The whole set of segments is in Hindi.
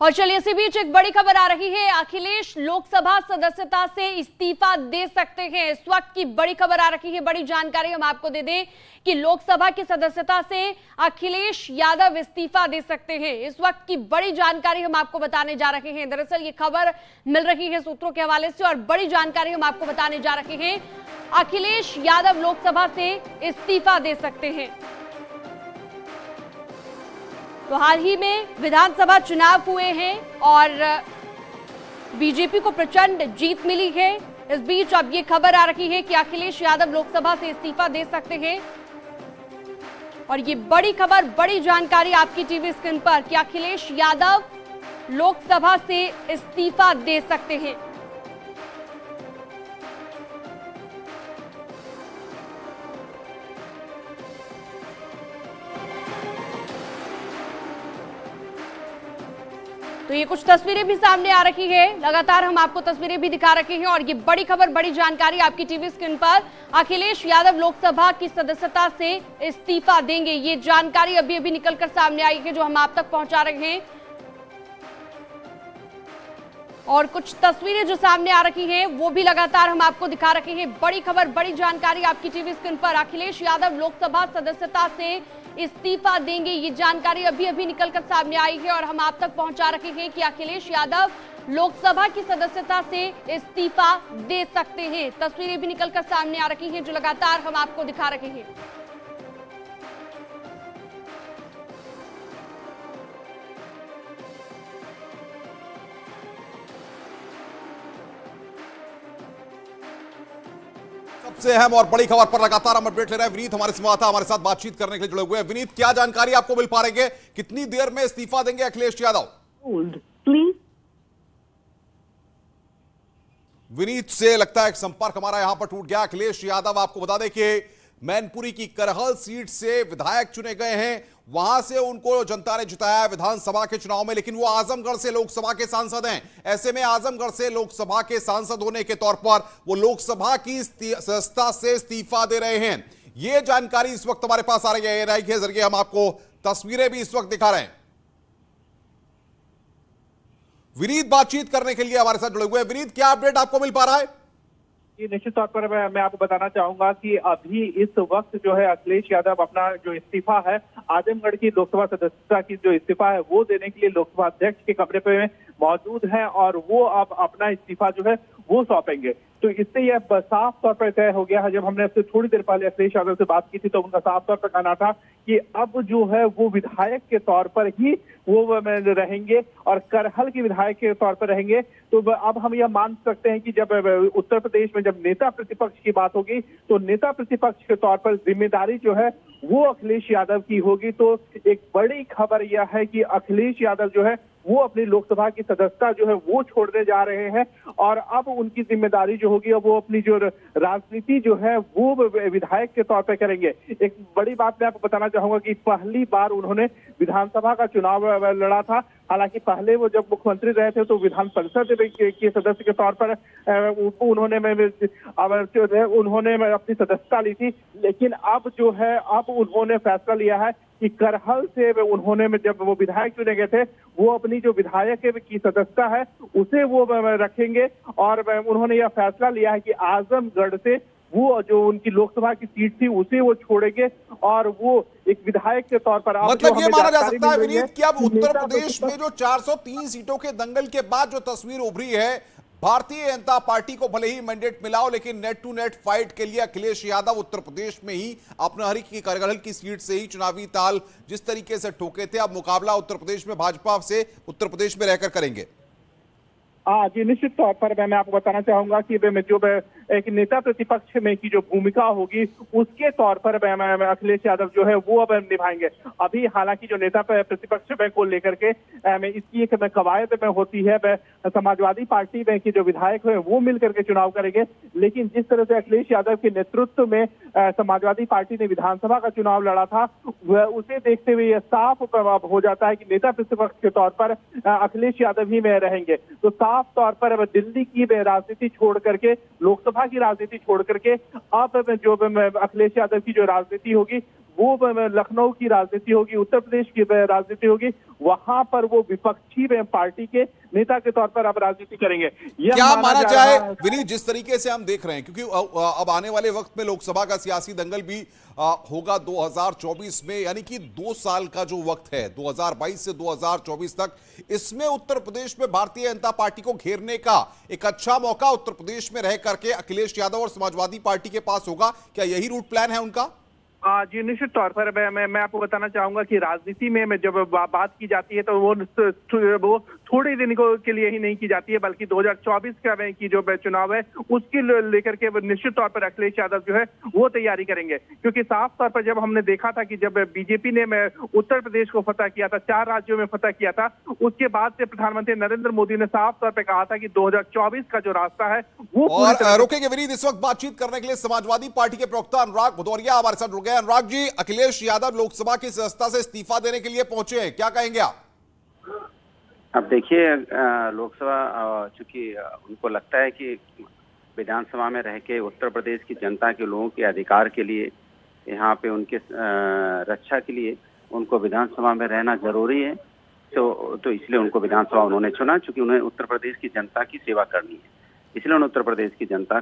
और चलिए इसी बीच एक बड़ी खबर आ रही है। अखिलेश लोकसभा सदस्यता से इस्तीफा दे सकते हैं। इस वक्त की बड़ी खबर आ रही है, बड़ी जानकारी हम आपको दे दें कि लोकसभा की सदस्यता से अखिलेश यादव इस्तीफा दे सकते हैं। इस वक्त की बड़ी जानकारी हम आपको बताने जा रहे हैं। दरअसल ये खबर मिल रही है सूत्रों के हवाले से और बड़ी जानकारी हम आपको बताने जा रहे हैं। अखिलेश यादव लोकसभा से इस्तीफा दे सकते हैं। तो हाल ही में विधानसभा चुनाव हुए हैं और बीजेपी को प्रचंड जीत मिली है। इस बीच अब ये खबर आ रही है कि अखिलेश यादव लोकसभा से इस्तीफा दे सकते हैं और ये बड़ी खबर, बड़ी जानकारी आपकी टीवी स्क्रीन पर कि अखिलेश यादव लोकसभा से इस्तीफा दे सकते हैं। तो ये कुछ तस्वीरें भी सामने आ रही है, लगातार हम आपको तस्वीरें भी दिखा रहे हैं और ये बड़ी खबर, बड़ी जानकारी आपकी टीवी स्क्रीन पर। अखिलेश यादव लोकसभा की सदस्यता से इस्तीफा देंगे, ये जानकारी अभी अभी निकलकर सामने आई है जो हम आप तक पहुंचा रहे हैं। और कुछ तस्वीरें जो सामने आ रही हैं वो भी लगातार हम आपको दिखा रहे हैं। बड़ी खबर, बड़ी जानकारी आपकी टीवी स्क्रीन पर। अखिलेश यादव लोकसभा सदस्यता से इस्तीफा देंगे, ये जानकारी अभी अभी निकलकर सामने आई है और हम आप तक पहुंचा रहे हैं कि अखिलेश यादव लोकसभा की सदस्यता से इस्तीफा दे सकते हैं। तस्वीरें भी निकलकर सामने आ रही हैं जो लगातार हम आपको दिखा रहे हैं। सबसे अहम और बड़ी खबर पर लगातार हम अपडेट ले रहे हैं। विनीत हमारे संवाददाता हमारे साथ बातचीत करने के लिए जुड़े हुए हैं। विनीत, क्या जानकारी आपको मिल पा रही है? कितनी देर में इस्तीफा देंगे अखिलेश यादव? विनीत से लगता है संपर्क हमारा यहां पर टूट गया। अखिलेश यादव, आपको बता दें कि मैनपुरी की करहल सीट से विधायक चुने गए हैं, वहां से उनको जनता ने जिताया विधानसभा के चुनाव में, लेकिन वो आजमगढ़ से लोकसभा के सांसद हैं। ऐसे में आजमगढ़ से लोकसभा के सांसद होने के तौर पर वो लोकसभा की सदस्यता से इस्तीफा दे रहे हैं। ये जानकारी इस वक्त हमारे पास आ रही है, एएनआई के जरिए हम आपको तस्वीरें भी इस वक्त दिखा रहे हैं। विनीत बातचीत करने के लिए हमारे साथ जुड़े हुए हैं। विनीत, क्या अपडेट आपको मिल पा रहा है? ये निश्चित तौर पर मैं आपको बताना चाहूंगा कि अभी इस वक्त जो है अखिलेश यादव अपना जो इस्तीफा है, आजमगढ़ की लोकसभा सदस्यता की जो इस्तीफा है वो देने के लिए लोकसभा अध्यक्ष के कमरे पे मौजूद हैं और वो अब अपना इस्तीफा जो है वो सौंपेंगे। तो इससे यह साफ तौर पर तय हो गया है। जब हमने आपसे थोड़ी देर पहले अखिलेश यादव से बात की थी तो उनका साफ तौर पर कहना था कि अब जो है वो विधायक के तौर पर ही वो रहेंगे और करहल के विधायक के तौर पर रहेंगे। तो अब हम यह मान सकते हैं कि जब उत्तर प्रदेश में जब नेता प्रतिपक्ष की बात होगी तो नेता प्रतिपक्ष के तौर पर जिम्मेदारी जो है वो अखिलेश यादव की होगी। तो एक बड़ी खबर यह है कि अखिलेश यादव जो है वो अपनी लोकसभा की सदस्यता जो है वो छोड़ने जा रहे हैं और अब उनकी जिम्मेदारी जो होगी वो अपनी जो राजनीति जो है वो विधायक के तौर पर करेंगे। एक बड़ी बात मैं आपको बताना चाहूंगा कि पहली बार उन्होंने विधानसभा का चुनाव लड़ा था। हालांकि पहले वो जब मुख्यमंत्री रहे थे तो विधान परिषद के सदस्य के तौर पर उन्होंने अपनी सदस्यता ली थी, लेकिन अब जो है अब उन्होंने फैसला लिया है कि करहल से उन्होंने जब वो विधायक चुने गए थे वो अपनी जो विधायक की सदस्यता है उसे वो रखेंगे और उन्होंने यह फैसला लिया है कि आजमगढ़ से वो जो उनकी लोकसभा की सीट थी उसे वो छोड़ेंगे और वो एक विधायक के तौर पर मतलब ये माना जा सकता है विनीत कि अब उत्तर प्रदेश में जो 403 सीटों के दंगल के बाद जो तस्वीर उभरी है, भारतीय जनता पार्टी को भले ही मैंडेट मिला हो लेकिन नेट टू नेट फाइट के लिए अखिलेश यादव उत्तर प्रदेश में ही अपनहरी की करहल की सीट से ही चुनावी ताल जिस तरीके से ठोके थे, अब मुकाबला उत्तर प्रदेश में भाजपा से उत्तर प्रदेश में रहकर करेंगे। हाँ जी, निश्चित तौर पर मैं आपको बताना चाहूंगा कि जो एक नेता प्रतिपक्ष में की जो भूमिका होगी उसके तौर पर अखिलेश यादव जो है वो अब निभाएंगे। अभी हालांकि जो नेता प्रतिपक्ष में को लेकर के इसकी एक कवायद में होती है, समाजवादी पार्टी में की जो विधायक है वो मिलकर के चुनाव करेंगे, लेकिन जिस तरह से अखिलेश यादव के नेतृत्व में समाजवादी पार्टी ने विधानसभा का चुनाव लड़ा था उसे देखते हुए यह साफ हो जाता है कि नेता प्रतिपक्ष के तौर पर अखिलेश यादव ही में रहेंगे। तो साफ तौर पर दिल्ली की राजनीति छोड़ करके, लोकसभा की राजनीति छोड़ करके अब जो अखिलेश यादव की जो राजनीति होगी वो लखनऊ की राजनीति होगी, उत्तर प्रदेश की राजनीति होगी, वहां पर वो विपक्षी पार्टी के नेता के तौर पर अब राजनीति करेंगे। क्या माना जाए विनीत, जिस तरीके से हम देख रहे हैं, क्योंकि अब आने वाले वक्त में लोकसभा का सियासी दंगल भी होगा 2024 में, यानी कि 2 साल का जो वक्त है 2022 से 2024 तक, इसमें उत्तर प्रदेश में भारतीय जनता पार्टी को घेरने का एक अच्छा मौका उत्तर प्रदेश में रह करके अखिलेश यादव और समाजवादी पार्टी के पास होगा। क्या यही रूट प्लान है उनका? जी निश्चित तौर पर मैं आपको बताना चाहूंगा कि राजनीति में जब बात की जाती है तो वो थोड़े दिन के लिए ही नहीं की जाती है, बल्कि 2024 का की जो चुनाव है उसके लेकर के निश्चित तौर पर अखिलेश यादव जो है वो तैयारी करेंगे। क्योंकि साफ तौर पर जब हमने देखा था कि जब बीजेपी ने उत्तर प्रदेश को फतह किया था, 4 राज्यों में फतह किया था, उसके बाद से प्रधानमंत्री नरेंद्र मोदी ने साफ तौर पर कहा था कि 2024 का जो रास्ता है वो रोकेंगे। विनीत, इस वक्त बातचीत करने के लिए समाजवादी पार्टी के प्रवक्ता अनुराग भदौरिया हमारे साथ जुड़ गए। अनुराग जी, अखिलेश यादव लोकसभा की सदस्यता से इस्तीफा देने के लिए पहुंचे हैं, क्या कहेंगे आप? अब देखिए, लोकसभा चूंकि उनको लगता है कि विधानसभा में रह के उत्तर प्रदेश की जनता के लोगों के अधिकार के लिए, यहाँ पे उनके रक्षा के लिए उनको विधानसभा में रहना जरूरी है, तो इसलिए उनको विधानसभा उन्होंने चुना। चूंकि उन्हें उत्तर प्रदेश की जनता की सेवा करनी है, इसलिए उन्होंने उत्तर प्रदेश की जनता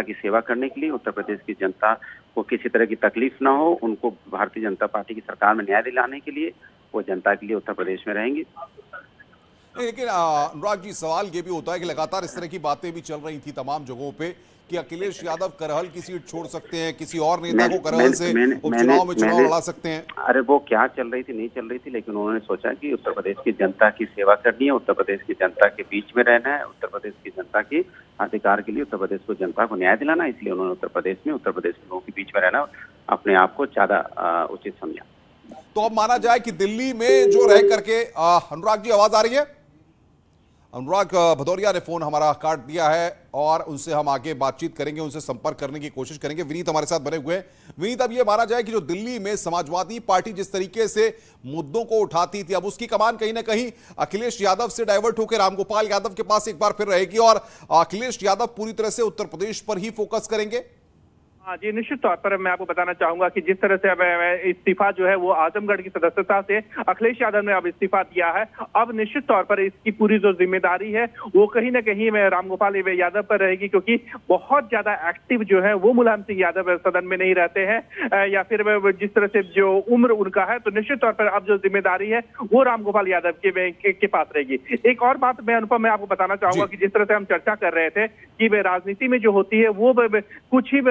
की सेवा करने के लिए, उत्तर प्रदेश की जनता को किसी तरह की तकलीफ ना हो, उनको भारतीय जनता पार्टी की सरकार में न्याय दिलाने के लिए वो जनता के लिए उत्तर प्रदेश में रहेंगे। लेकिन अनुराग जी, सवाल ये भी होता है कि लगातार इस तरह की बातें भी चल रही थी तमाम जगहों पे कि अखिलेश यादव करहल की सीट छोड़ सकते हैं, किसी और नेता को करहल से उपचुनाव में चुनाव लड़ा सकते हैं। अरे वो क्या चल रही थी, नहीं चल रही थी, लेकिन उन्होंने सोचा कि उत्तर प्रदेश की जनता की सेवा करनी है, उत्तर प्रदेश की जनता के बीच में रहना है, उत्तर प्रदेश की जनता की अधिकार के लिए उत्तर प्रदेश को जनता को न्याय दिलाना, इसलिए उन्होंने उत्तर प्रदेश के लोगों के बीच में रहना अपने आप को ज्यादा उचित समझा। तो अब माना जाए कि दिल्ली में जो रह करके अनुराग जी, आवाज आ रही है? अनुराग भदौरिया ने फोन हमारा काट दिया है और उनसे हम आगे बातचीत करेंगे, उनसे संपर्क करने की कोशिश करेंगे। विनीत हमारे साथ बने हुए हैं। विनीत, अब ये माना जाए कि जो दिल्ली में समाजवादी पार्टी जिस तरीके से मुद्दों को उठाती थी, अब उसकी कमान कहीं ना कहीं अखिलेश यादव से डाइवर्ट होकर रामगोपाल यादव के पास एक बार फिर रहेगी और अखिलेश यादव पूरी तरह से उत्तर प्रदेश पर ही फोकस करेंगे। हाँ जी, निश्चित तौर पर मैं आपको बताना चाहूंगा कि जिस तरह से अब इस्तीफा जो है वो आजमगढ़ की सदस्यता से अखिलेश यादव ने अब इस्तीफा दिया है, अब निश्चित तौर पर इसकी पूरी जो जिम्मेदारी है वो कहीं ना कहीं रामगोपाल यादव पर रहेगी। क्योंकि बहुत ज्यादा एक्टिव जो है वो मुलायम सिंह यादव सदन में नहीं रहते हैं, या फिर जिस तरह से जो उम्र उनका है, तो निश्चित तौर पर अब जो जिम्मेदारी है वो रामगोपाल यादव के पास रहेगी। एक और बात मैं अनुपम मैं आपको बताना चाहूंगा कि जिस तरह से हम चर्चा कर रहे थे कि राजनीति में जो होती है वो कुछ ही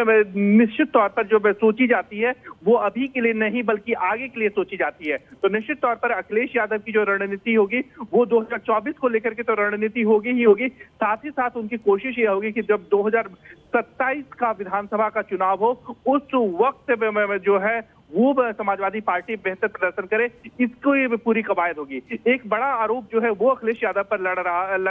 निश्चित तौर पर जो सोची जाती है वो अभी के लिए नहीं बल्कि आगे के लिए सोची जाती है। तो निश्चित तौर पर अखिलेश यादव की जो रणनीति होगी वो 2024 को लेकर के तो रणनीति होगी ही होगी, साथ ही साथ उनकी कोशिश ये होगी कि जब 2027 का विधानसभा का चुनाव हो उस वक्त जो है वो समाजवादी पार्टी बेहतर प्रदर्शन करे, इसको ये पूरी कवायद होगी। एक बड़ा आरोप जो है वो अखिलेश यादव पर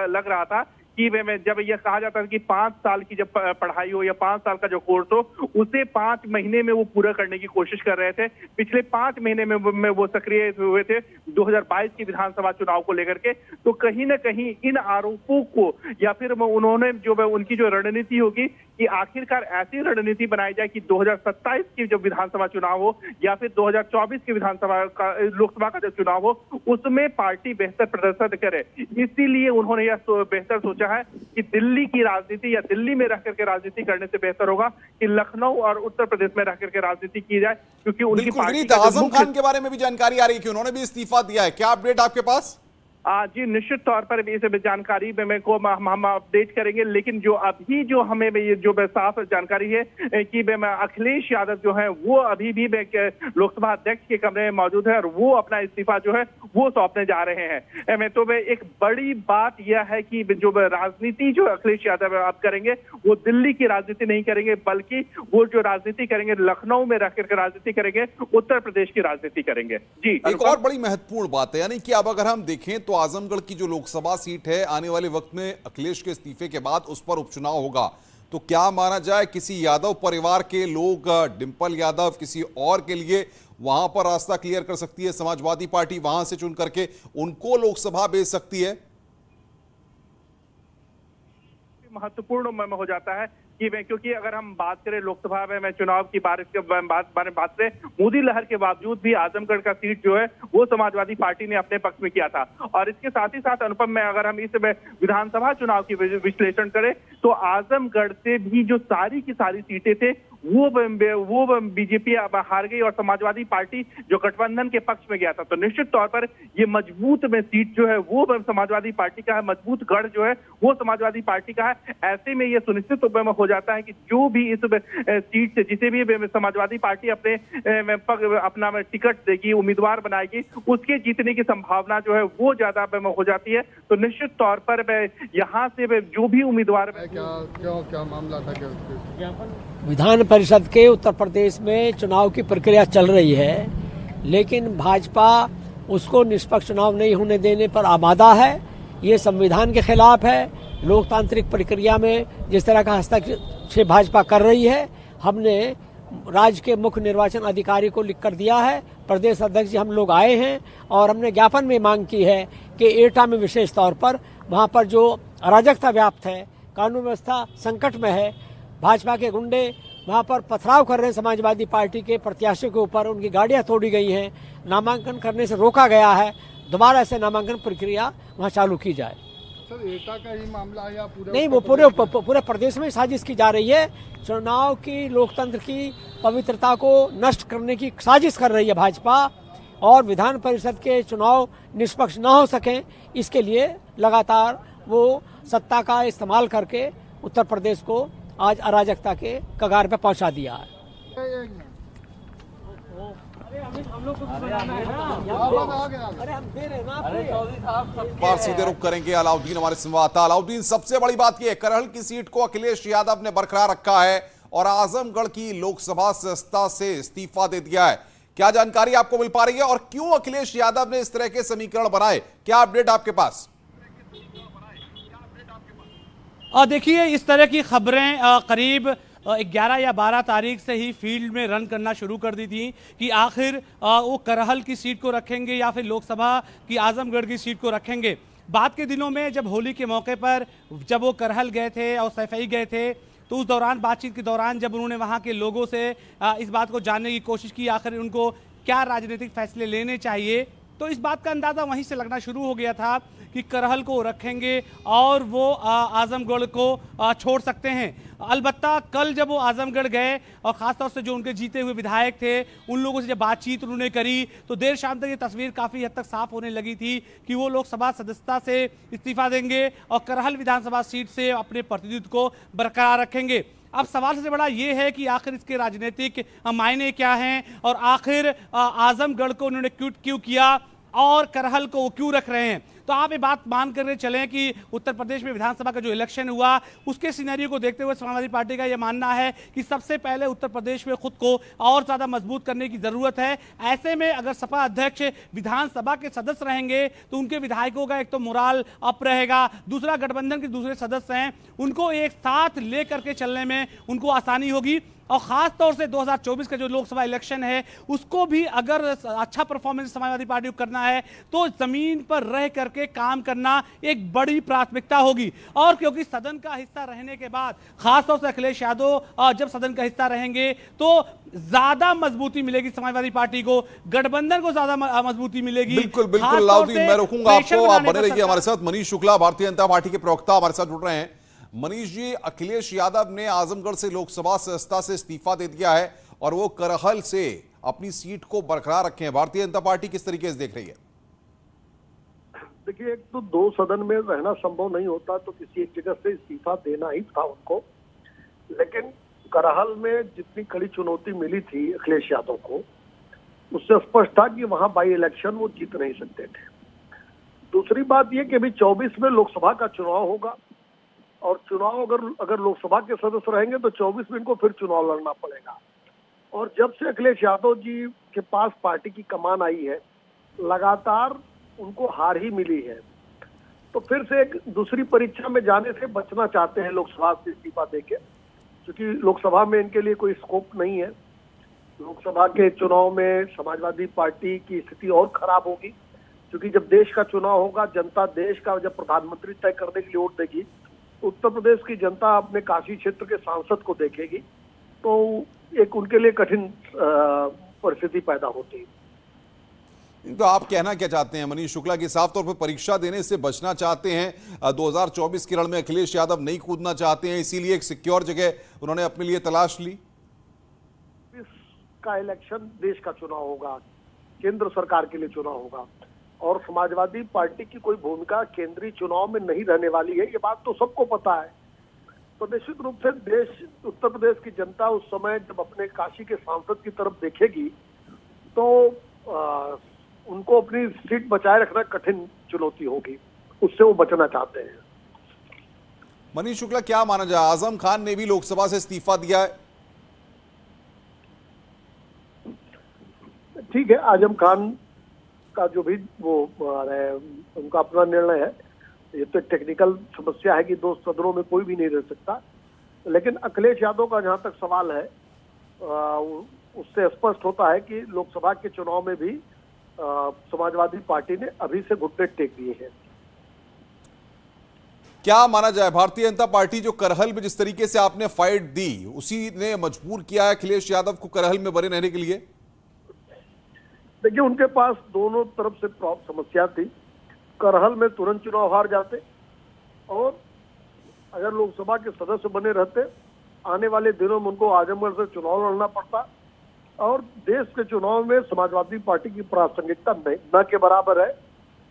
लग रहा था कि जब यह कहा जाता है कि 5 साल की जब पढ़ाई हो या 5 साल का जो कोर्स हो उसे 5 महीने में वो पूरा करने की कोशिश कर रहे थे। पिछले 5 महीने में वो सक्रिय हुए थे 2022 की विधानसभा चुनाव को लेकर के। तो कहीं ना कहीं इन आरोपों को या फिर उन्होंने जो उनकी जो रणनीति होगी कि आखिरकार ऐसी रणनीति बनाई जाए कि 2027 की जो विधानसभा चुनाव हो या फिर 2024 की लोकसभा का जो चुनाव हो उसमें पार्टी बेहतर प्रदर्शन करे। इसीलिए उन्होंने यह बेहतर सोचा है कि दिल्ली की राजनीति या दिल्ली में रह करके राजनीति करने से बेहतर होगा कि लखनऊ और उत्तर प्रदेश में रह करके राजनीति की जाए। क्योंकि उनकी पार्टी आजम खान के बारे में भी जानकारी आ रही है कि उन्होंने भी इस्तीफा दिया है, क्या अपडेट आपके पास? जी निश्चित तौर पर इस जानकारी को हम अपडेट करेंगे, लेकिन जो अभी जो हमें जो साफ जानकारी है कि अखिलेश यादव जो है वो अभी भी लोकसभा अध्यक्ष के कमरे में मौजूद है और वो अपना इस्तीफा जो है वो सौंपने जा रहे हैं। तो एक बड़ी बात यह है कि जो राजनीति जो अखिलेश यादव अब करेंगे वो दिल्ली की राजनीति नहीं करेंगे, बल्कि वो जो राजनीति करेंगे लखनऊ में रह करके राजनीति करेंगे, उत्तर प्रदेश की राजनीति करेंगे। जी, एक और बड़ी महत्वपूर्ण बात है, यानी कि अब अगर हम देखें तो आजमगढ़ की जो लोकसभा सीट है आने वाले वक्त में अखिलेश के इस्तीफे के बाद उस पर उपचुनाव होगा, तो क्या माना जाए किसी यादव परिवार के लोग, डिंपल यादव किसी और के लिए वहां पर रास्ता क्लियर कर सकती है समाजवादी पार्टी, वहां से चुन करके उनको लोकसभा भेज सकती है? महत्वपूर्ण हो जाता है। कि क्योंकि अगर हम बात करें लोकसभा में चुनाव की बात करें, मोदी लहर के बावजूद भी आजमगढ़ का सीट जो है वो समाजवादी पार्टी ने अपने पक्ष में किया था। और इसके साथ ही साथ अनुपम में अगर हम इस विधानसभा चुनाव की विश्लेषण करें तो आजमगढ़ से भी जो सारी की सारी सीटें थे वो बीजेपी हार गई और समाजवादी पार्टी जो गठबंधन के पक्ष में गया था। तो निश्चित तौर पर ये मजबूत में सीट जो है वो समाजवादी पार्टी का है, मजबूत गढ़ जो है वो समाजवादी पार्टी का है। ऐसे में ये सुनिश्चित हो जाता है कि जो भी इस सीट से जिसे भी समाजवादी पार्टी अपना टिकट देगी, उम्मीदवार बनाएगी, उसके जीतने की संभावना जो है वो ज्यादा हो जाती है। तो निश्चित तौर पर यहाँ से जो भी उम्मीदवार क्या मामला था, क्या विधान परिषद के उत्तर प्रदेश में चुनाव की प्रक्रिया चल रही है, लेकिन भाजपा उसको निष्पक्ष चुनाव नहीं होने देने पर आमादा है। ये संविधान के खिलाफ है। लोकतांत्रिक प्रक्रिया में जिस तरह का हस्तक्षेप भाजपा कर रही है, हमने राज्य के मुख्य निर्वाचन अधिकारी को लिख कर दिया है। प्रदेश अध्यक्ष जी हम लोग आए हैं और हमने ज्ञापन में मांग की है कि एटा में विशेष तौर पर वहाँ पर जो अराजकता व्याप्त है, कानून व्यवस्था संकट में है, भाजपा के गुंडे वहाँ पर पथराव कर रहे हैं समाजवादी पार्टी के प्रत्याशियों के ऊपर, उनकी गाड़ियाँ तोड़ी गई हैं, नामांकन करने से रोका गया है, दोबारा से नामांकन प्रक्रिया वहाँ चालू की जाए। सर एटा का ही मामला है या पूरे? नहीं, वो पूरे प्रदेश में साजिश की जा रही है। चुनाव की लोकतंत्र की पवित्रता को नष्ट करने की साजिश कर रही है भाजपा, और विधान परिषद के चुनाव निष्पक्ष न हो सकें इसके लिए लगातार वो सत्ता का इस्तेमाल करके उत्तर प्रदेश को आज अराजकता के कगार पे पहुंचा दिया है। बार सीधे रुख करेंगे अलाउद्दीन हमारे संवाददाता। अलाउद्दीन, सबसे बड़ी बात यह है करहल की सीट को अखिलेश यादव ने बरकरार रखा है और आजमगढ़ की लोकसभा सदस्यता से इस्तीफा दे दिया है। क्या जानकारी आपको मिल पा रही है और क्यों अखिलेश यादव ने इस तरह के समीकरण बनाए? क्या अपडेट आपके पास? देखिए, इस तरह की खबरें करीब 11 या 12 तारीख से ही फील्ड में रन करना शुरू कर दी थी कि आखिर वो करहल की सीट को रखेंगे या फिर लोकसभा की आजमगढ़ की सीट को रखेंगे। बाद के दिनों में जब होली के मौके पर जब वो करहल गए थे और सैफई गए थे, तो उस दौरान बातचीत के दौरान जब उन्होंने वहाँ के लोगों से इस बात को जानने की कोशिश की आखिर उनको क्या राजनीतिक फैसले लेने चाहिए, तो इस बात का अंदाज़ा वहीं से लगना शुरू हो गया था कि करहल को रखेंगे और वो आजमगढ़ को छोड़ सकते हैं। अलबत्ता कल जब वो आजमगढ़ गए और ख़ासतौर से जो उनके जीते हुए विधायक थे उन लोगों से जब बातचीत उन्होंने करी, तो देर शाम तक ये तस्वीर काफ़ी हद तक साफ होने लगी थी कि वो लोकसभा सदस्यता से इस्तीफा देंगे और करहल विधानसभा सीट से अपने प्रतिनिधित्व को बरकरार रखेंगे। अब सवाल सबसे बड़ा ये है कि आखिर इसके राजनीतिक मायने क्या हैं और आखिर आजमगढ़ को उन्होंने क्यों किया और करहल को वो क्यों रख रहे हैं। तो आप ये बात मान कर चलें कि उत्तर प्रदेश में विधानसभा का जो इलेक्शन हुआ उसके सिनेरियो को देखते हुए समाजवादी पार्टी का ये मानना है कि सबसे पहले उत्तर प्रदेश में खुद को और ज़्यादा मजबूत करने की ज़रूरत है। ऐसे में अगर सपा अध्यक्ष विधानसभा के सदस्य रहेंगे तो उनके विधायकों का एक तो मोराल अप रहेगा, दूसरा गठबंधन के दूसरे सदस्य हैं उनको एक साथ ले करके चलने में उनको आसानी होगी। और ख़ास तौर से 2024 का जो लोकसभा इलेक्शन है उसको भी अगर अच्छा परफॉर्मेंस समाजवादी पार्टी को करना है तो ज़मीन पर रह करके काम करना एक बड़ी प्राथमिकता होगी। और क्योंकि सदन का हिस्सा रहने के बाद ख़ास तौर से अखिलेश यादव जब सदन का हिस्सा रहेंगे तो ज़्यादा मजबूती मिलेगी समाजवादी पार्टी को, गठबंधन को ज़्यादा मजबूती मिलेगी। बिल्कुल बिल्कुल अलाउद्दीन, मैं रोकूंगा आपको, आप बने रहिए हमारे साथ। मनीष शुक्ला भारतीय जनता पार्टी के प्रवक्ता हमारे साथ जुड़ रहे हैं। मनीष जी, अखिलेश यादव ने आजमगढ़ से लोकसभा सदस्यता से इस्तीफा दे दिया है और वो करहल से अपनी सीट को बरकरार रखे हैं। भारतीय जनता पार्टी किस तरीके से देख रही है? देखिए, एक तो दो सदन में रहना संभव नहीं होता तो किसी एक जगह से इस्तीफा देना ही था उनको, लेकिन करहल में जितनी कड़ी चुनौती मिली थी अखिलेश यादव को उससे स्पष्ट था कि वहां बाई इलेक्शन वो जीत नहीं सकते थे। दूसरी बात यह कि अभी 24 में लोकसभा का चुनाव होगा और चुनाव अगर लोकसभा के सदस्य रहेंगे तो 24 में इनको फिर चुनाव लड़ना पड़ेगा। और जब से अखिलेश यादव जी के पास पार्टी की कमान आई है लगातार उनको हार ही मिली है, तो फिर से एक दूसरी परीक्षा में जाने से बचना चाहते हैं लोकसभा से इस्तीफा देके, क्योंकि लोकसभा में इनके लिए कोई स्कोप नहीं है। लोकसभा के चुनाव में समाजवादी पार्टी की स्थिति और खराब होगी, क्योंकि जब देश का चुनाव होगा जनता देश का जब प्रधानमंत्री तय करने के लिए वोट देगी उत्तर प्रदेश की जनता अपने काशी क्षेत्र के सांसद को देखेगी तो एक उनके लिए कठिन परिस्थिति पैदा होती है। तो आप कहना क्या चाहते हैं मनीष शुक्ला की? साफ तौर पर परीक्षा देने से बचना चाहते हैं, 2024 के रण में अखिलेश यादव नहीं कूदना चाहते हैं, इसीलिए एक सिक्योर जगह उन्होंने अपने लिए तलाश ली। इसका इलेक्शन देश का चुनाव होगा, केंद्र सरकार के लिए चुनाव होगा और समाजवादी पार्टी की कोई भूमिका केंद्रीय चुनाव में नहीं रहने वाली है, ये बात तो सबको पता है। तो निश्चित रूप से देश, उत्तर प्रदेश की जनता उस समय जब अपने काशी के सांसद की तरफ देखेगी तो उनको अपनी सीट बचाए रखना कठिन चुनौती होगी, उससे वो बचना चाहते हैं। मनीष शुक्ला, क्या माना जाए, आजम खान ने भी लोकसभा से इस्तीफा दिया है? ठीक है, आजम खान का जो भी वो उनका अपना निर्णय है, ये तो टेक्निकल समस्या है कि 2 सदनों में कोई भी नहीं रह सकता, लेकिन अखिलेश यादव का जहां तक सवाल है उससे स्पष्ट होता है कि लोकसभा के चुनाव में भी समाजवादी पार्टी ने अभी से घुटने टेक दिए हैं। क्या माना जाए, भारतीय जनता पार्टी जो करहल में जिस तरीके से आपने फाइट दी, उसी ने मजबूर किया है अखिलेश यादव को करहल में बने रहने के लिए? देखिए, उनके पास दोनों तरफ से समस्या थी। करहल में तुरंत चुनाव हार जाते और अगर लोकसभा के सदस्य बने रहते, आने वाले दिनों में उनको आजमगढ़ से चुनाव लड़ना पड़ता और देश के चुनाव में समाजवादी पार्टी की प्रासंगिकता न के बराबर है।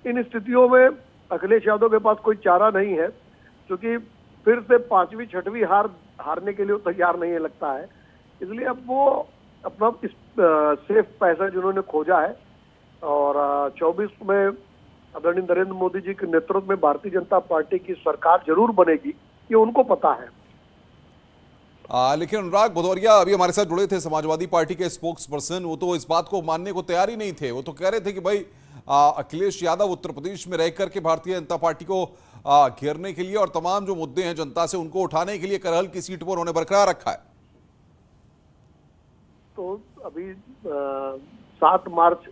इन स्थितियों में अखिलेश यादव के पास कोई चारा नहीं है, क्योंकि फिर से 5वीं 6वीं हारने के लिए तैयार नहीं है लगता है। इसलिए अब वो अपना सेफ पैसा जिन्होंने खोजा है और 24 में आदरणीय नरेंद्र मोदी जी के नेतृत्व में भारतीय जनता पार्टी की सरकार जरूर बनेगी, ये उनको पता है। लेकिन अनुराग भदौरिया अभी हमारे साथ जुड़े थे, समाजवादी पार्टी के स्पोक्स पर्सन, वो तो इस बात को मानने को तैयार ही नहीं थे। वो तो कह रहे थे कि भाई अखिलेश यादव उत्तर प्रदेश में रह करके भारतीय जनता पार्टी को घेरने के लिए और तमाम जो मुद्दे हैं जनता से उनको उठाने के लिए करहल की सीट पर उन्होंने बरकरार रखा है। तो अभी 7 मार्च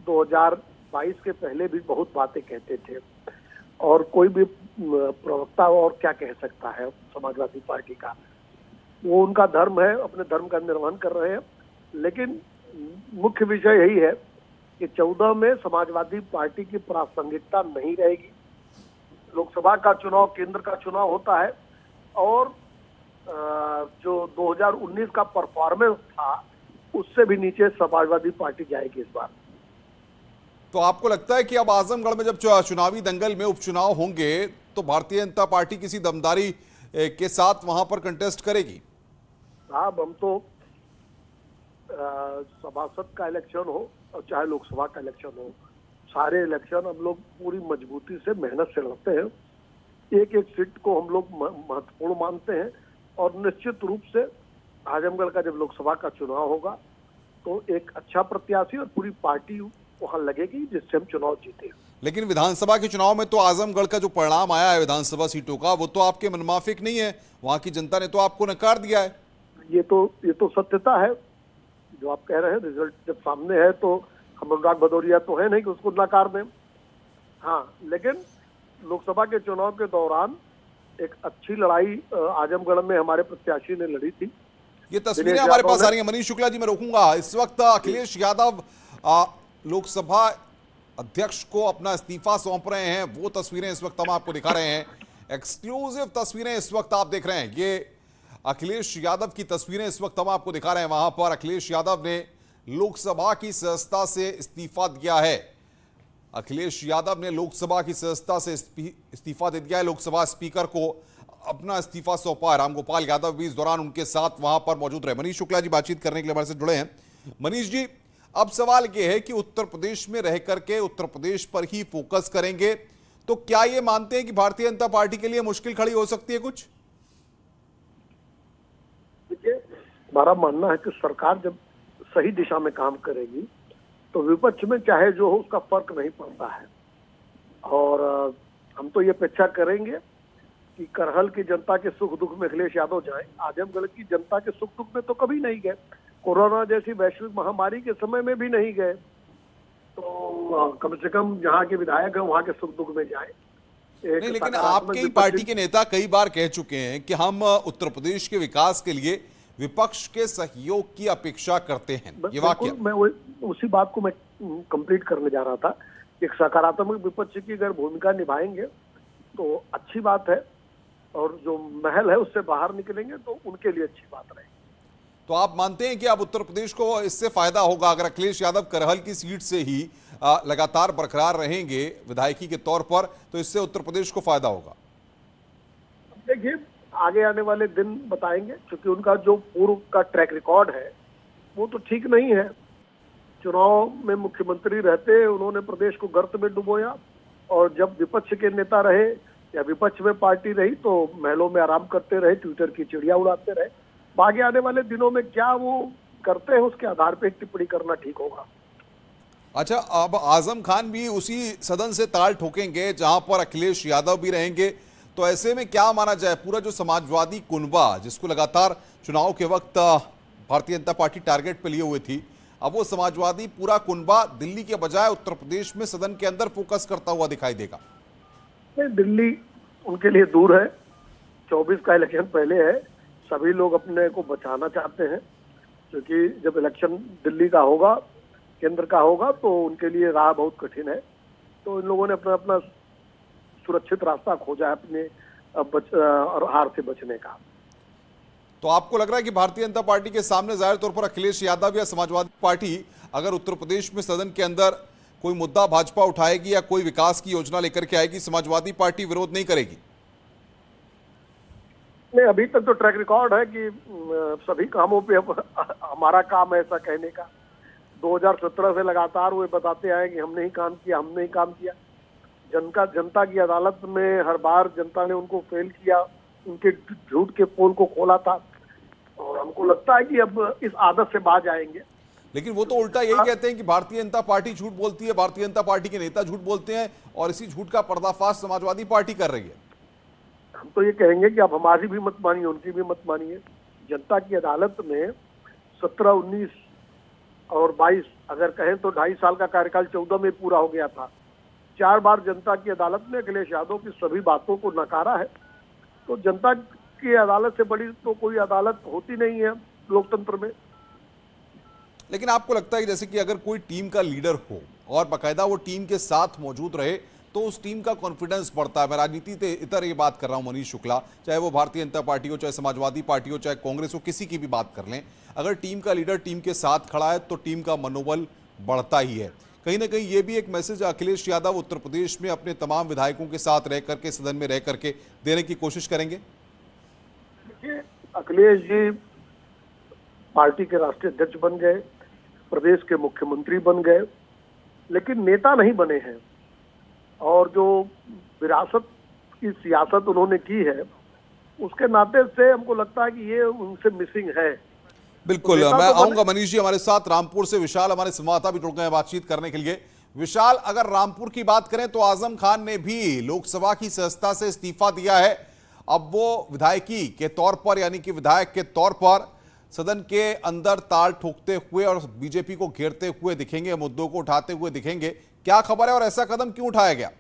2022 के पहले भी बहुत बातें कहते थे और कोई भी प्रवक्ता और क्या कह सकता है समाजवादी पार्टी का, वो उनका धर्म है, अपने धर्म का निर्वहन कर रहे हैं। लेकिन मुख्य विषय यही है कि 14 में समाजवादी पार्टी की प्रासंगिकता नहीं रहेगी। लोकसभा का चुनाव केंद्र का चुनाव होता है और जो 2019 का परफॉर्मेंस था उससे भी नीचे समाजवादी पार्टी जाएगी इस बार। तो आपको लगता है कि अब आजमगढ़ में जब चुनावी दंगल में उपचुनाव होंगे तो भारतीय जनता पार्टी किसी दमदारी के साथ वहां पर कंटेस्ट करेगी? साहब, हम तो सभासद का इलेक्शन हो और चाहे लोकसभा का इलेक्शन हो, सारे इलेक्शन हम लोग पूरी मजबूती से मेहनत से लड़ते हैं। एक एक सीट को हम लोग महत्वपूर्ण मानते हैं और निश्चित रूप से आजमगढ़ का जब लोकसभा का चुनाव होगा तो एक अच्छा प्रत्याशी और पूरी पार्टी वहां लगेगी जिससे हम चुनाव जीते। लेकिन विधानसभा के चुनाव में तो आजमगढ़ का जो परिणाम आया है विधानसभा सीटों का, वो तो आपके मनमाफिक नहीं है। वहां की जनता ने तो आपको नकार दिया है। ये तो सत्यता है जो आप कह रहे हैं। रिजल्ट जब सामने है तो हम अनुराग भदौरिया तो है नहीं कि उसको नकार दें। हाँ, लेकिन लोकसभा के चुनाव के दौरान एक अच्छी लड़ाई आजमगढ़ में हमारे प्रत्याशी ने लड़ी थी। ये तस्वीरें हमारे पास आ रही है। मनीष शुक्ला जी, मैं रोकूंगा। इस वक्त अखिलेश यादव लोकसभा अध्यक्ष को अपना इस्तीफा सौंप रहे हैं। वो तस्वीरें इस वक्त हम आपको दिखा रहे हैं, एक्सक्लूसिव तस्वीरें इस वक्त आप देख रहे हैं। ये अखिलेश यादव की तस्वीरें इस वक्त हम आपको दिखा रहे हैं। वहां पर अखिलेश यादव ने लोकसभा की सदस्यता से इस्तीफा दिया है। अखिलेश यादव ने लोकसभा की सदस्यता से इस्तीफा दे दिया है। लोकसभा स्पीकर को अपना इस्तीफा सौंपा है। रामगोपाल यादव भी इस दौरान उनके साथ वहां पर मौजूद रहे। मनीष शुक्ला जी बातचीत करने के लिए हमारे साथ जुड़े हैं। मनीष जी, अब सवाल यह है कि उत्तर प्रदेश में रह करके उत्तर प्रदेश पर ही फोकस करेंगे, तो क्या ये मानते हैं कि भारतीय जनता पार्टी के लिए मुश्किल खड़ी हो सकती है कुछ? देखिए, हमारा मानना है कि सरकार जब सही दिशा में काम करेगी तो विपक्ष में चाहे जो हो उसका फर्क नहीं पड़ता है। और हम तो ये अपेक्षा करेंगे कि करहल की जनता के सुख दुख में अखिलेश यादव जाएं। आजमगढ़ की जनता के सुख दुख में तो कभी नहीं गए, कोरोना जैसी वैश्विक महामारी के समय में भी नहीं गए। तो कम से कम जहाँ के विधायक हैं वहाँ के सुख दुख में जाएं। नहीं, लेकिन आपकी पार्टी के नेता कई बार कह चुके हैं कि हम उत्तर प्रदेश के विकास के लिए विपक्ष के सहयोग की अपेक्षा करते हैं। ये वाक्य मैं उसी बात को मैं कंप्लीट करने जा रहा था। एक सकारात्मक विपक्ष की अगर भूमिका निभाएंगे तो अच्छी बात है, और जो महल है उससे बाहर निकलेंगे तो उनके लिए अच्छी बात रहेगी। तो आप मानते हैं कि अब उत्तर प्रदेश को इससे फायदा होगा अगर अखिलेश यादव करहल की सीट से ही लगातार बरकरार रहेंगे विधायकी के तौर पर, तो इससे उत्तर प्रदेश को फायदा होगा? देखिए, आगे आने वाले दिन बताएंगे, क्योंकि उनका जो पूर्व का ट्रैक रिकॉर्ड है वो तो ठीक नहीं है। चुनाव में मुख्यमंत्री रहते उन्होंने प्रदेश को गर्त में डुबोया, और जब विपक्ष के नेता रहे या विपक्ष में पार्टी रही तो महलों में आराम करते रहे, ट्विटर की चिड़िया उड़ाते रहे। आगे आने वाले दिनों में क्या वो करते हैं उसके आधार पर टिप्पणी करना ठीक होगा। अच्छा, अब आजम खान भी उसी सदन से ताल ठोकेंगे जहां पर अखिलेश यादव भी रहेंगे, तो ऐसे में क्या माना जाए, पूरा जो समाजवादी कुनबा जिसको लगातार चुनाव के वक्त भारतीय जनता पार्टी टारगेट पे लिए हुए थी, अब वो समाजवादी पूरा कुनबा दिल्ली के बजाय उत्तर प्रदेश में सदन के अंदर फोकस करता हुआ दिखाई देगा? दिल्ली उनके लिए दूर है, 24 का इलेक्शन पहले है, सभी लोग अपने को बचाना चाहते हैं, क्योंकि जब इलेक्शन दिल्ली का होगा, केंद्र का होगा, तो उनके लिए राह बहुत कठिन है। तो इन लोगों ने अपना अपना सुरक्षित रास्ता खोजा है अपने और हार से बचने का। तो आपको लग रहा है कि भारतीय जनता पार्टी के सामने जाहिर तौर पर अखिलेश यादव या समाजवादी पार्टी अगर उत्तर प्रदेश में सदन के अंदर कोई मुद्दा भाजपा उठाएगी या कोई विकास की योजना लेकर के आएगी, समाजवादी पार्टी विरोध नहीं करेगी? नहीं, अभी तक तो ट्रैक रिकॉर्ड है कि सभी कामों पे हमारा काम है ऐसा कहने का। 2017 से लगातार वो बताते आए कि हमने ही काम किया, हमने ही काम किया। जनता की अदालत में हर बार जनता ने उनको फेल किया, उनके झूठ के पोल को खोला था, और हमको लगता है कि अब इस आदत से बाज आएंगे। लेकिन वो तो उल्टा यही कहते हैं कि भारतीय जनता पार्टी झूठ बोलती है, भारतीय जनता पार्टी के नेता झूठ बोलते हैं, और इसी झूठ का पर्दाफाश समाजवादी पार्टी कर रही है। हम तो ये कहेंगे कि आप हमारी भी मत मानिए, उनकी भी मत मानिए। जनता की अदालत में 17, 19 और 22 अगर कहें तो 2.5 साल का कार्यकाल 14 में पूरा हो गया था। 4 बार जनता की अदालत ने अखिलेश यादव की सभी बातों को नकारा है। तो जनता की अदालत से बड़ी तो कोई अदालत होती नहीं है लोकतंत्र में। लेकिन आपको लगता है जैसे कि अगर कोई टीम का लीडर हो और बाकायदा वो टीम के साथ मौजूद रहे तो उस टीम का कॉन्फिडेंस बढ़ता है? मैं राजनीति से इतर ये बात कर रहा हूं मनीष शुक्ला, चाहे वो भारतीय जनता पार्टी हो, चाहे समाजवादी पार्टी हो, चाहे कांग्रेस हो, किसी की भी बात कर लें, अगर टीम का लीडर टीम के साथ खड़ा है तो टीम का मनोबल बढ़ता ही है। कहीं ना कहीं ये भी एक मैसेज अखिलेश यादव उत्तर प्रदेश में अपने तमाम विधायकों के साथ रह करके, सदन में रह करके देने की कोशिश करेंगे। देखिए, अखिलेश जी पार्टी के राष्ट्रीय अध्यक्ष बन गए, प्रदेश के मुख्यमंत्री बन गए, लेकिन नेता नहीं बने हैं। और जो विरासत की सियासत उन्होंने की है उसके नाते से हमको लगता है कि ये उनसे मिसिंग है। बिल्कुल, मैं आऊंगा मनीष जी हमारे साथ। रामपुर से विशाल हमारे संवाददाता भी जुड़ गए हैं बातचीत करने के लिए। विशाल, अगर रामपुर की बात करें तो आजम खान ने भी लोकसभा की सदस्यता से इस्तीफा दिया है। अब वो विधायकी के तौर पर, यानी कि विधायक के तौर पर सदन के अंदर ताल ठोकते हुए और बीजेपी को घेरते हुए दिखेंगे, मुद्दों को उठाते हुए दिखेंगे। क्या खबर है और ऐसा कदम क्यों उठाया गया?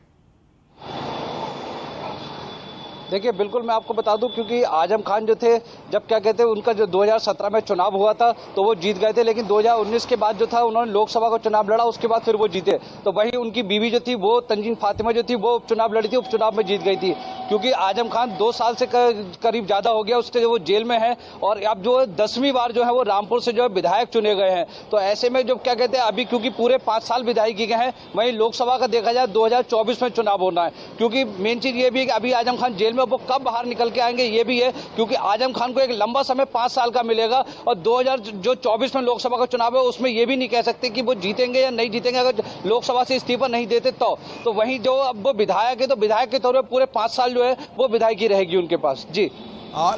देखिए, बिल्कुल मैं आपको बता दूं, क्योंकि आजम खान जो थे, जब क्या कहते हैं उनका जो 2017 में चुनाव हुआ था तो वो जीत गए थे, लेकिन 2019 के बाद जो था उन्होंने लोकसभा का चुनाव लड़ा, उसके बाद फिर वो जीते। तो वही उनकी बीवी जो थी वो तंजीन फातिमा जो थी वो उपचुनाव लड़ी थी, उपचुनाव में जीत गई थी। क्योंकि आजम खान 2 साल से करीब ज्यादा हो गया उससे वो जेल में है, और अब जो 10वीं बार जो है वो रामपुर से जो है विधायक चुने गए हैं। तो ऐसे में जो क्या कहते हैं अभी, क्योंकि पूरे 5 साल विधायकी के हैं, वहीं लोकसभा का देखा जाए 2024 में चुनाव होना है। क्योंकि मेन चीज ये भी है कि अभी आजम खान जेल में, वो कब बाहर निकल के आएंगे ये भी है, क्योंकि आजम खान को एक लंबा समय 5 साल का मिलेगा, और 2024 में लोकसभा का चुनाव है उसमें ये भी नहीं कह सकते कि वो जीतेंगे या नहीं जीतेंगे अगर लोकसभा से इस्तीफा नहीं देते तो वहीं जो अब वो विधायक है तो विधायक के तौर पर पूरे 5 साल जो है वो विधायकी रहेगी उनके पास। जी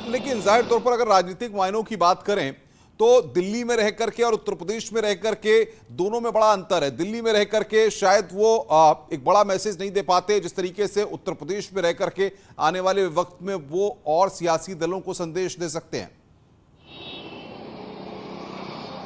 लेकिन जाहिर तौर पर अगर राजनीतिक मायनों की बात करें तो दिल्ली में रह करके और उत्तर प्रदेश में रह करके दोनों में बड़ा अंतर है। दिल्ली में रह करके शायद वो एक बड़ा मैसेज नहीं दे पाते जिस तरीके से उत्तर प्रदेश में रह करके आने वाले वक्त में वो और सियासी दलों को संदेश दे सकते हैं।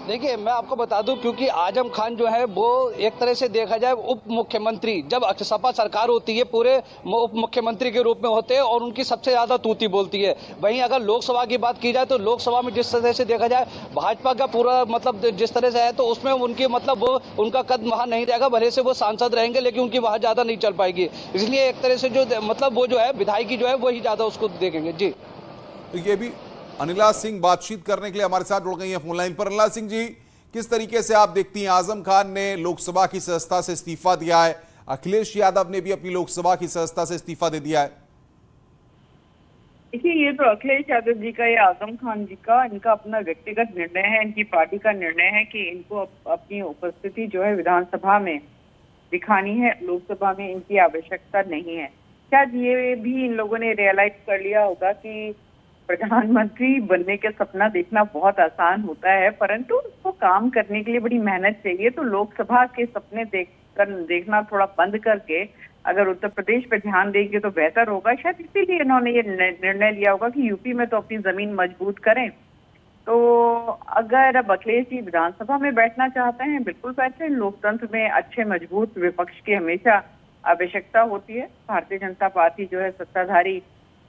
देखिए मैं आपको बता दूं, क्योंकि आजम खान जो है वो एक तरह से देखा जाए उप मुख्यमंत्री, जब सपा सरकार होती है पूरे उप मुख्यमंत्री के रूप में होते हैं और उनकी सबसे ज्यादा तूती बोलती है। वहीं अगर लोकसभा की बात की जाए तो लोकसभा में जिस तरह से देखा जाए भाजपा का पूरा मतलब जिस तरह से है, तो उसमें उनकी मतलब वो उनका कद वहां नहीं रहेगा। भले से वो सांसद रहेंगे लेकिन उनकी वहां ज्यादा नहीं चल पाएगी। इसलिए एक तरह से जो मतलब वो जो है विधायकी जो है वही ज्यादा उसको देखेंगे। जी तो ये भी अनिला सिंह बातचीत करने के लिए हमारे साथ जुड़ गई हैं फोन लाइन पर। अनिला सिंह जी, किस तरीके से आप देखती हैं, आजम खान ने लोकसभा की सदस्यता से इस्तीफा दिया है, अखिलेश यादव ने भी अपनी लोकसभा की सदस्यता से इस्तीफा दे दिया है। देखिए, ये तो अखिलेश यादव जी का या आजम खान जी का इनका अपना व्यक्तिगत निर्णय है, इनकी पार्टी का निर्णय है कि इनको अपनी उपस्थिति जो है विधानसभा में दिखानी है, लोकसभा में इनकी आवश्यकता नहीं है। शायद ये भी इन लोगों ने रियलाइज कर लिया होगा कि प्रधानमंत्री बनने के सपना देखना बहुत आसान होता है, परंतु उसको काम करने के लिए बड़ी मेहनत चाहिए। तो लोकसभा के सपने देखना थोड़ा बंद करके अगर उत्तर प्रदेश पे ध्यान देंगे तो बेहतर होगा। शायद इसीलिए इन्होंने ये निर्णय लिया होगा कि यूपी में तो अपनी जमीन मजबूत करें। तो अगर अब अखिलेश जी विधानसभा में बैठना चाहते हैं, बिल्कुल बैठे। लोकतंत्र में अच्छे मजबूत विपक्ष की हमेशा आवश्यकता होती है। भारतीय जनता पार्टी जो है सत्ताधारी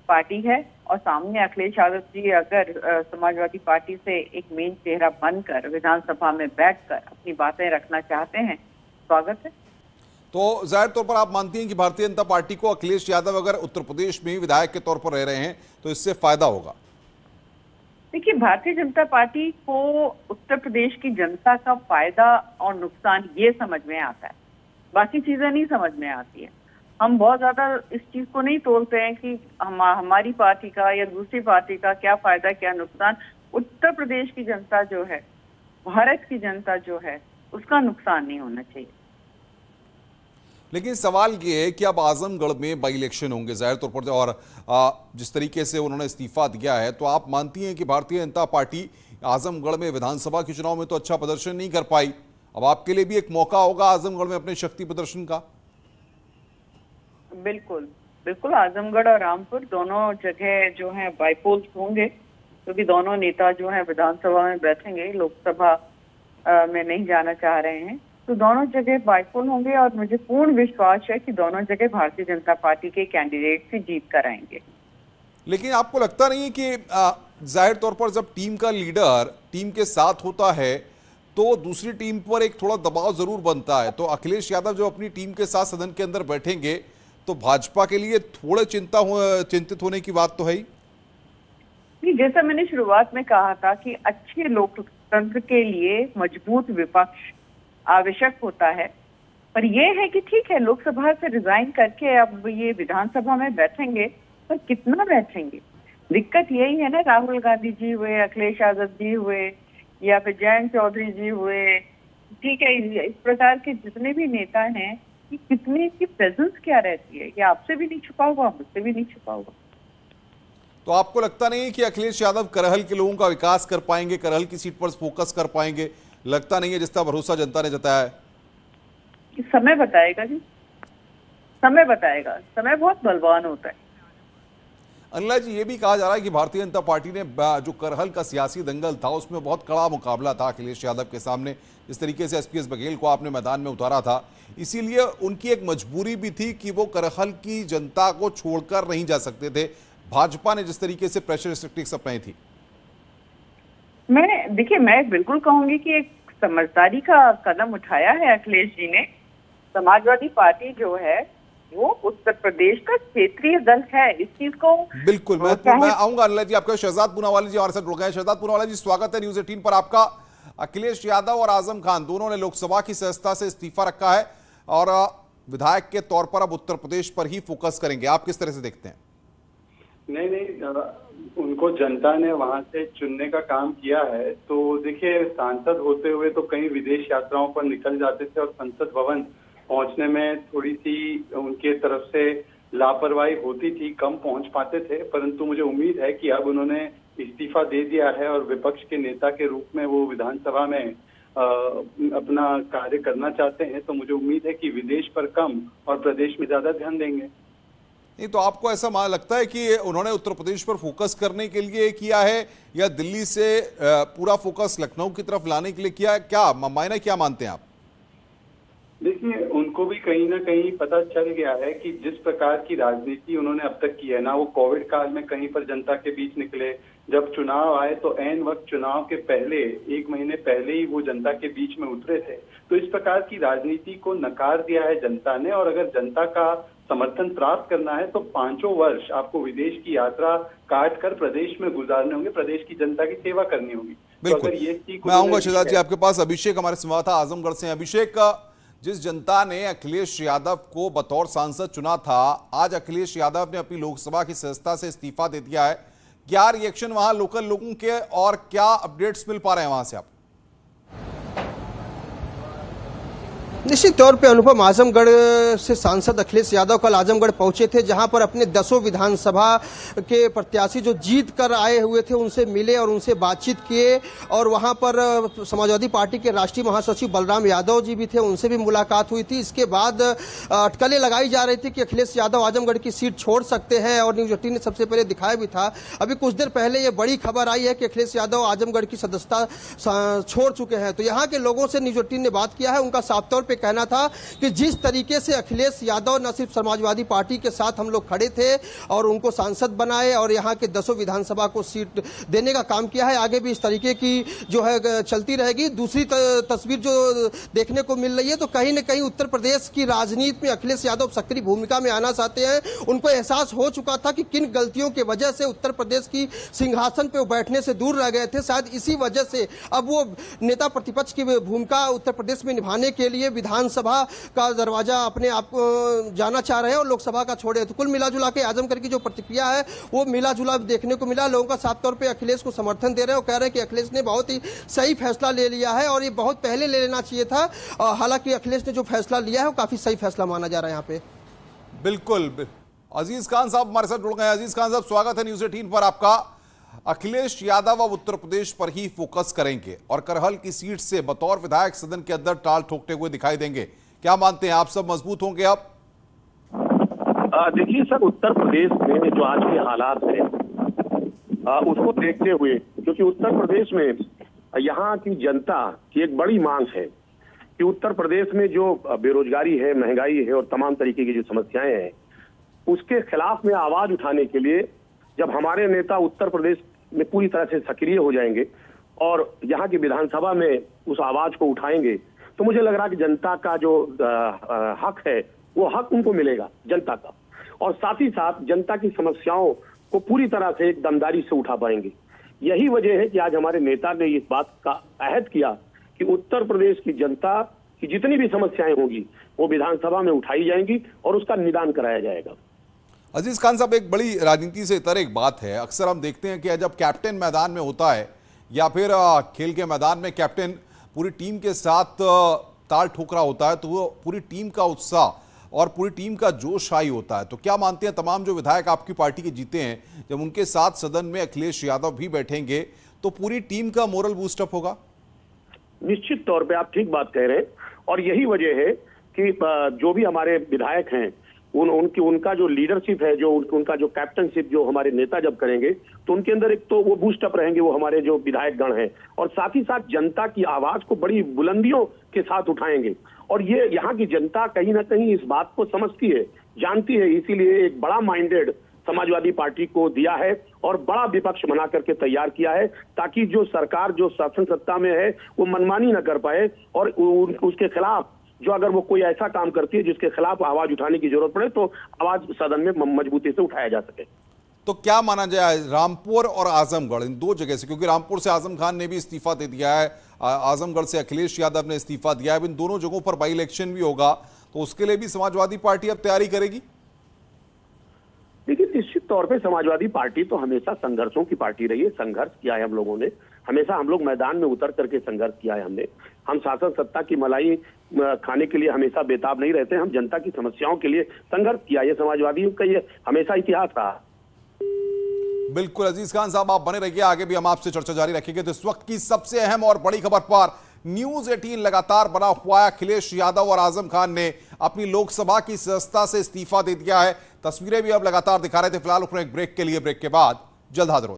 पार्टी है और सामने अखिलेश यादव जी अगर समाजवादी पार्टी से एक मेन चेहरा बनकर विधानसभा में बैठकर अपनी बातें रखना चाहते हैं, स्वागत है। तो जाहिर तौर पर आप मानती हैं कि भारतीय जनता पार्टी को अखिलेश यादव अगर उत्तर प्रदेश में विधायक के तौर पर रह रहे हैं तो इससे फायदा होगा? देखिए, भारतीय जनता पार्टी को उत्तर प्रदेश की जनता का फायदा और नुकसान ये समझ में आता है, बाकी चीजें नहीं समझ में आती है। हम बहुत ज्यादा इस चीज को नहीं तोलते हैं कि हमारी पार्टी का या दूसरी पार्टी का क्या फायदा क्या नुकसान। उत्तर प्रदेश की जनता जो है, भारत की जनता जो है, उसका नुकसान नहीं होना चाहिए। लेकिन सवाल ये है कि अब आजमगढ़ में बाई इलेक्शन होंगे जाहिर तौर पर, और जिस तरीके से उन्होंने इस्तीफा दिया है, तो आप मानती हैं कि भारतीय जनता पार्टी आजमगढ़ में विधानसभा के चुनाव में तो अच्छा प्रदर्शन नहीं कर पाई, अब आपके लिए भी एक मौका होगा आजमगढ़ में अपने शक्ति प्रदर्शन का? बिल्कुल बिल्कुल, आजमगढ़ और रामपुर दोनों जगह जो है बाईपोल्स होंगे, क्योंकि दोनों नेता जो है विधानसभा में बैठेंगे, लोकसभा में नहीं जाना चाह रहे हैं। तो दोनों जगह बाईपोल होंगे और मुझे पूर्ण विश्वास है कि दोनों जगह भारतीय जनता पार्टी के कैंडिडेट से जीत कर आएंगे। लेकिन आपको लगता नहीं है कि जाहिर तौर पर जब टीम का लीडर टीम के साथ होता है तो दूसरी टीम पर एक थोड़ा दबाव जरूर बनता है? तो अखिलेश यादव जो अपनी टीम के साथ सदन के अंदर बैठेंगे तो भाजपा के लिए थोड़े चिंतित होने की बात तो है ही। जैसा मैंने शुरुआत में कहा था कि अच्छे लोकतंत्र के लिए मजबूत विपक्ष आवश्यक होता है, पर यह है कि ठीक है लोकसभा से रिजाइन करके अब ये विधानसभा में बैठेंगे, पर कितना बैठेंगे? दिक्कत यही है ना, राहुल गांधी जी हुए, अखिलेश यादव जी हुए या फिर जयंत चौधरी जी हुए, ठीक है, इस प्रकार के जितने भी नेता हैं कि कितने की प्रेजेंस क्या रहती है, ये आपसे भी नहीं छुपा हुआ, मुझसे भी नहीं छुपा हुआ। तो आपको लगता नहीं है कि अखिलेश यादव करहल के लोगों का विकास कर पाएंगे, करहल की सीट पर फोकस कर पाएंगे? लगता नहीं है जिसका भरोसा जनता ने जताया है। समय बताएगा जी, समय बताएगा, समय बहुत बलवान होता है। अनिला जी, ये भी कहा जा रहा है कि भारतीय जनता पार्टी ने जो करहल का सियासी दंगल था उसमें बहुत कड़ा मुकाबला था अखिलेश यादव के सामने, जिस तरीके से एसपीएस बघेल को आपने मैदान में उतारा था, इसीलिए उनकी एक मजबूरी भी थी कि वो करहल की जनता को छोड़कर नहीं जा सकते थे। भाजपा ने जिस तरीके से प्रेशर स्टैटिक्स अपनाई थी, मैं बिल्कुल कहूंगी कि एक समझदारी का कदम उठाया है अखिलेश जी ने। समाजवादी पार्टी जो है वो उत्तर प्रदेश का क्षेत्रीय दल है, इस चीज को बिल्कुल मैं आऊंगा। अनिला जी, आपका शहजाद पूनावाला जी हमारे साथ जुड़ गए हैं। शहजाद पूनावाला जी, स्वागत है न्यूज़ 18 पर आपका। अखिलेश यादव और आजम खान दोनों ने लोकसभा की सदस्यता से इस्तीफा रखा है और विधायक के तौर पर अब उत्तर प्रदेश पर ही फोकस करेंगे, आप किस तरह से देखते हैं? नहीं, उनको जनता ने वहां से चुनने का काम किया है। तो देखिए, सांसद होते हुए तो कई विदेश यात्राओं पर निकल जाते थे और संसद भवन पहुंचने में थोड़ी सी उनके तरफ से लापरवाही होती थी, कम पहुंच पाते थे। परंतु मुझे उम्मीद है कि अब उन्होंने इस्तीफा दे दिया है और विपक्ष के नेता के रूप में वो विधानसभा में अपना कार्य करना चाहते हैं। तो मुझे उम्मीद है कि विदेश पर कम और प्रदेश में ज्यादा ध्यान देंगे। नहीं तो आपको ऐसा लगता है कि उन्होंने उत्तर प्रदेश पर फोकस करने के लिए किया है या दिल्ली से पूरा फोकस लखनऊ की तरफ लाने के लिए किया है? क्या मायने क्या मानते हैं आप? देखिए, उनको भी कहीं ना कहीं पता चल गया है कि जिस प्रकार की राजनीति उन्होंने अब तक की है ना, वो कोविड काल में कहीं पर जनता के बीच निकले, जब चुनाव आए तो ऐन वक्त चुनाव के पहले 1 महीने पहले ही वो जनता के बीच में उतरे थे। तो इस प्रकार की राजनीति को नकार दिया है जनता ने, और अगर जनता का समर्थन प्राप्त करना है तो 5 वर्ष आपको विदेश की यात्रा काट कर प्रदेश में गुजारने होंगे, प्रदेश की जनता की सेवा करनी होगी। बिल्कुल, तो ये मैं आऊंगा शहजाद जी आपके पास। अभिषेक हमारे संवाददाता आजमगढ़ से। अभिषेक, जिस जनता ने अखिलेश यादव को बतौर सांसद चुना था, आज अखिलेश यादव ने अपनी लोकसभा की सदस्यता से इस्तीफा दे दिया है। क्या रिएक्शन वहां लोकल लोगों के और क्या अपडेट्स मिल पा रहे हैं वहां से आप? निश्चित तौर पे अनुपम, आजमगढ़ से सांसद अखिलेश यादव कल आजमगढ़ पहुंचे थे, जहां पर अपने 10 विधानसभा के प्रत्याशी जो जीत कर आए हुए थे उनसे मिले और उनसे बातचीत किए। और वहां पर समाजवादी पार्टी के राष्ट्रीय महासचिव बलराम यादव जी भी थे, उनसे भी मुलाकात हुई थी। इसके बाद अटकलें लगाई जा रही थी कि अखिलेश यादव आजमगढ़ की सीट छोड़ सकते हैं, और न्यूज 18 ने सबसे पहले दिखाया भी था। अभी कुछ देर पहले ये बड़ी खबर आई है कि अखिलेश यादव आजमगढ़ की सदस्यता छोड़ चुके हैं। तो यहाँ के लोगों से न्यूज 18 ने बात किया है, उनका साफ तौर पर कहना था कि जिस तरीके से अखिलेश यादव न सिर्फ समाजवादी पार्टी के साथ हम लोग खड़े थे और उनको सांसद बनाए और यहाँ के 10 विधानसभा को सीट देने का काम किया है, आगे भी इस तरीके की जो है चलती रहेगी। दूसरी तस्वीर जो देखने को मिल रही है, तो कहीं न कहीं उत्तर प्रदेश की राजनीति में अखिलेश यादव सक्रिय भूमिका में आना चाहते हैं। उनको एहसास हो चुका था कि किन गलतियों की वजह से उत्तर प्रदेश की सिंहासन पर बैठने से दूर रह गए थे। शायद इसी वजह से अब वो नेता प्रतिपक्ष की भूमिका उत्तर प्रदेश में निभाने के लिए विधानसभा का दरवाजा अपने आप को जाना चाह रहे हैं और लोकसभा का छोड़े। तो कुल मिलाजुला के आजमगढ़ की जो प्रतिक्रिया है वो मिलाजुला देखने को मिला। लोगों का साफ तौर पे अखिलेश को समर्थन दे रहे हैं और कह रहे हैं कि अखिलेश ने बहुत ही सही फैसला ले लिया है और ये बहुत पहले ले लेना चाहिए था। हालांकि अखिलेश ने जो फैसला लिया है वो काफी सही फैसला माना जा रहा है यहाँ पे। बिल्कुल। अजीज खान साहब हमारे साथ जुड़ गए। अजीज खान साहब, स्वागत है न्यूज 18 पर आपका। अखिलेश यादव अब उत्तर प्रदेश पर ही फोकस करेंगे और करहल की सीट से बतौर विधायक सदन के अंदर टाल ठोकते हुए दिखाई देंगे। क्या मानते हैं आप, सब मजबूत होंगे अब? देखिए सर, उत्तर प्रदेश में जो आज के हालात है उसको देखते हुए, क्योंकि उत्तर प्रदेश में यहाँ की जनता की एक बड़ी मांग है कि उत्तर प्रदेश में जो बेरोजगारी है, महंगाई है और तमाम तरीके की जो समस्याएं हैं, उसके खिलाफ में आवाज उठाने के लिए जब हमारे नेता उत्तर प्रदेश में पूरी तरह से सक्रिय हो जाएंगे और यहाँ की विधानसभा में उस आवाज को उठाएंगे, तो मुझे लग रहा है कि जनता का जो हक है वो हक उनको मिलेगा, जनता का। और साथ ही साथ जनता की समस्याओं को पूरी तरह से एक दमदारी से उठा पाएंगे। यही वजह है कि आज हमारे नेता ने इस बात का अहद किया कि उत्तर प्रदेश की जनता की जितनी भी समस्याएं होगी वो विधानसभा में उठाई जाएंगी और उसका निदान कराया जाएगा। अजीज खान साहब, एक बड़ी राजनीति से इतर एक बात है, अक्सर हम देखते हैं कि जब कैप्टन मैदान में होता है या फिर खेल के मैदान में कैप्टन पूरी टीम के साथ ताल ठोक रहा होता है तो वो पूरी टीम का उत्साह और पूरी टीम का जोश हाई होता है। तो क्या मानते हैं, तमाम जो विधायक आपकी पार्टी के जीते हैं, जब उनके साथ सदन में अखिलेश यादव भी बैठेंगे तो पूरी टीम का मोरल बूस्टअप होगा? निश्चित तौर पे आप ठीक बात कह रहे हैं और यही वजह है कि जो भी हमारे विधायक हैं उनका जो लीडरशिप है, जो उनका जो कैप्टनशिप जो हमारे नेता जब करेंगे तो उनके अंदर एक तो वो बूस्टअप रहेंगे, वो हमारे जो विधायक गण हैं, और साथ ही साथ जनता की आवाज को बड़ी बुलंदियों के साथ उठाएंगे। और ये यहाँ की जनता कहीं ना कहीं इस बात को समझती है, जानती है, इसीलिए एक बड़ा माइंडेड समाजवादी पार्टी को दिया है और बड़ा विपक्ष बना करके तैयार किया है, ताकि जो सरकार जो शासन सत्ता में है वो मनमानी न कर पाए और उसके खिलाफ जो अगर वो कोई ऐसा काम करती है जिसके खिलाफ आवाज उठाने की जरूरत पड़े तो आवाज सदन में मजबूती से उठाया जा सके। तो क्या माना जाए रामपुर और आजमगढ़, इन दो जगह से, क्योंकि रामपुर से आजम खान ने भी इस्तीफा दे दिया है, आजमगढ़ से अखिलेश यादव ने इस्तीफा दिया है, इन दोनों जगहों पर बाई इलेक्शन भी होगा, तो उसके लिए भी समाजवादी पार्टी अब तैयारी करेगी? देखिए, निश्चित तौर पे समाजवादी पार्टी तो हमेशा संघर्षों की पार्टी रही है, संघर्ष किया है हम लोगों ने, हमेशा हम लोग मैदान में उतर करके संघर्ष किया है हमने। हम शासन सत्ता की मलाई खाने के लिए हमेशा बेताब नहीं रहते, हम जनता की समस्याओं के लिए संघर्ष किया, ये समाजवादियों का ये हमेशा इतिहास रहा। बिल्कुल अजीज खान साहब, आप बने रहिए, आगे भी हम आपसे चर्चा जारी रखेंगे। तो इस वक्त की सबसे अहम और बड़ी खबर पर न्यूज 18 लगातार बना हुआ है। अखिलेश यादव और आजम खान ने अपनी लोकसभा की सदस्यता से इस्तीफा दे दिया है। तस्वीरें भी अब लगातार दिखा रहे थे। फिलहाल एक ब्रेक के लिए, ब्रेक के बाद जल्द हाजिर होते हैं।